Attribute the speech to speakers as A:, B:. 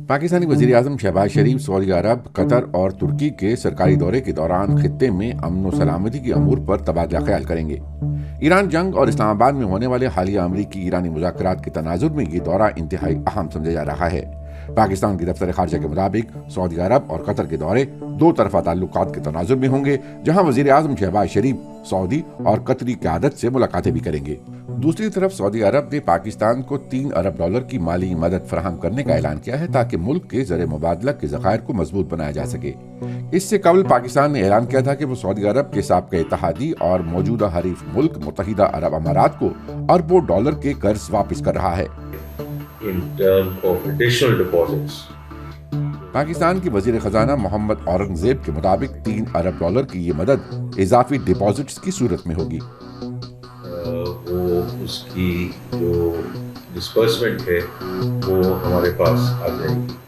A: पाकिस्तानी वज़ीर-ए-आज़म शहबाज शरीफ सऊदी अरब, कतर और तुर्की के सरकारी दौरे के दौरान खित्ते में अमन व सलामती के अमूर पर तबादला ख्याल करेंगे। ईरान जंग और इस्लामाबाद में होने वाले हालिया अमरीकी ईरानी मुज़ाकरात के तनाजुर में ये दौरा इंतहाई अहम समझा जा रहा है। पाकिस्तान की दफ्तर खारजा के मुताबिक सऊदी अरब और कतर के दौरे दो तरफा ताल्लुकात के तनाजुर में होंगे, जहां वज़ीर-ए-आज़म शहबाज शरीफ सऊदी और कतरी क़यादत से मुलाकातें भी करेंगे। दूसरी तरफ सऊदी अरब ने पाकिस्तान को $3 अरब की माली मदद फराहम करने का ऐलान किया है ताकि मुल्क के ज़र मुबादला के ज़खायर को मजबूत बनाया जा सके। इससे कबल पाकिस्तान ने ऐलान किया था कि वो सऊदी अरब के साबिक़ इत्तेहादी और मौजूदा हरीफ मुल्क मुत्तहिदा अरब अमारात को अरबों डॉलर के कर्ज वापस कर रहा है।
B: In terms of additional deposits.
A: Pakistan के वजीर खजाना मोहम्मद औरंगजेब के मुताबिक $3 अरब की ये मदद इजाफी डिपॉजिट्स की सूरत में होगी।
B: वो उसकी जो डिस्बर्समेंट है वो हमारे पास आ जाएगी।